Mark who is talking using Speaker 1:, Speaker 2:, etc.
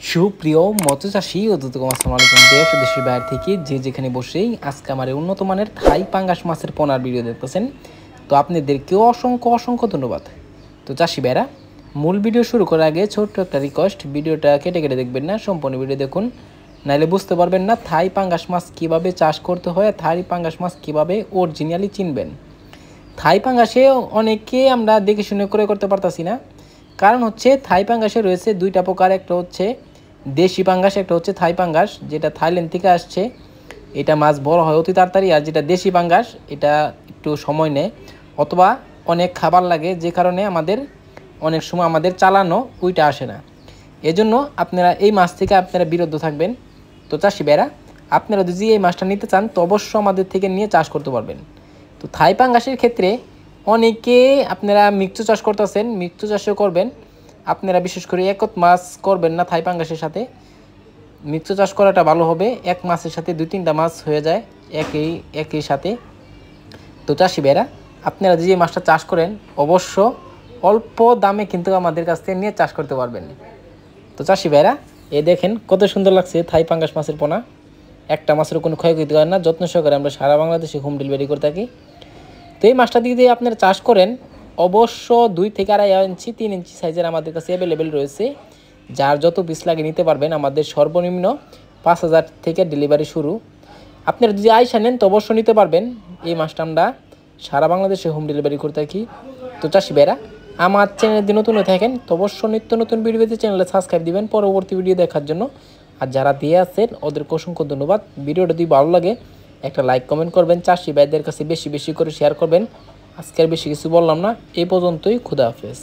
Speaker 1: সুপ্রিয় মৎস্যচাষী ও আসসালামু আলাইকুম দেশ ও দেশের বাইরে থেকে যে যেখানে বসেই আজকে আমার এই উন্নত মানের থাই পাঙ্গাস মাছের পোনার ভিডিও দেখতেছেন। তো আপনাদেরকেও অসংখ্য অসংখ্য ধন্যবাদ। তো চাষি ভাইরা, মূল ভিডিও শুরু করার আগে ছোট্ট একটা রিকোয়েস্ট, ভিডিওটা কেটে কেটে দেখবেন না, সম্পূর্ণ ভিডিও দেখুন, নাইলে বুঝতে পারবেন না থাই পাঙ্গাস মাছ কীভাবে চাষ করতে হয়, থাই পাঙ্গাস মাছ কীভাবে অরিজিনালি চিনবেন। থাই পাঙ্গাসে অনেকে আমরা দেখে শুনে করতে পারতাছি না, কারণ হচ্ছে থাই পাঙ্গাসে রয়েছে দুইটা প্রকার, একটা হচ্ছে দেশি পাঙ্গাস, একটা হচ্ছে থাই পাঙ্গাস, যেটা থাইল্যান্ড থেকে আসছে। এটা মাছ বড় হয় অতি তাড়াতাড়ি, আর যেটা দেশি পাঙ্গাস এটা একটু সময় নেয় অথবা অনেক খাবার লাগে, যে কারণে অনেক সময় আমাদের চালানো ওইটা আসে না। এজন্য আপনারা এই মাছ থেকে আপনারা বিরত থাকবেন। তো চাষি ভাইরা, আপনারা যদি এই মাছটা নিতে চান তো অবশ্যই আমাদের থেকে নিয়ে চাষ করতে পারবেন। তো থাই পাঙ্গাসের ক্ষেত্রে অনেকে আপনারা মিক্সচার চাষ করতেছেন, মিক্সচার চাষও করবেন। আপনারা বিশেষ করে একত মাছ করবেন না থাই পাঙ্গাসের সাথে, মিক্সচার চাষ করাটা ভালো হবে। এক মাছের সাথে 2-3টা মাছ হয়ে যায় একই সাথে। তো চাষি ভাইরা, আপনারা যে মাছটা চাষ করেন অবশ্য অল্প দামে কিন্তু আমাদের কাছ থেকে নিয়ে চাষ করতে পারবেন। তো চাষি ভাইরা, দেখেন কত সুন্দর লাগছে থাই পাঙ্গাস মাছের পোনা। একটা মাছের কোনো ক্ষয়ক্ষতি করে না, যত্ন সহকারে আমরা সারা বাংলাদেশে হোম ডেলিভারি করে থাকি। তো এই মাছটা দিয়ে আপনারা চাষ করেন অবশ্য 2 থেকে 2.5 ইঞ্চি 3 ইঞ্চি সাইজের আমাদের কাছে অ্যাভেলেবেল রয়েছে। যার যত পিস লাগে নিতে পারবেন। আমাদের সর্বনিম্ন 5,000 থেকে ডেলিভারি শুরু। আপনারা যদি আইসা নেন তো অবশ্যই নিতে পারবেন। এই মাছটা আমরা সারা বাংলাদেশে হোম ডেলিভারি করে থাকি। তো চাষি ভাইরা, আমার চ্যানেলে যদি নতুন হয়ে থাকেন তো অবশ্যই নিত্য নতুন ভিডিও পেতে চ্যানেলে সাবস্ক্রাইব দিবেন পরবর্তী ভিডিও দেখার জন্য। আর যারা দিয়ে আছেন ওদেরকে অসংখ্য ধন্যবাদ। ভিডিওটা যদি ভালো লাগে একটা লাইক কমেন্ট করবেন, চাষি ভাইদের কাছে বেশি বেশি করে শেয়ার করবেন। আজকে আর বেশি কিছু বললাম না, এই পর্যন্তই। খুদা হাফেজ।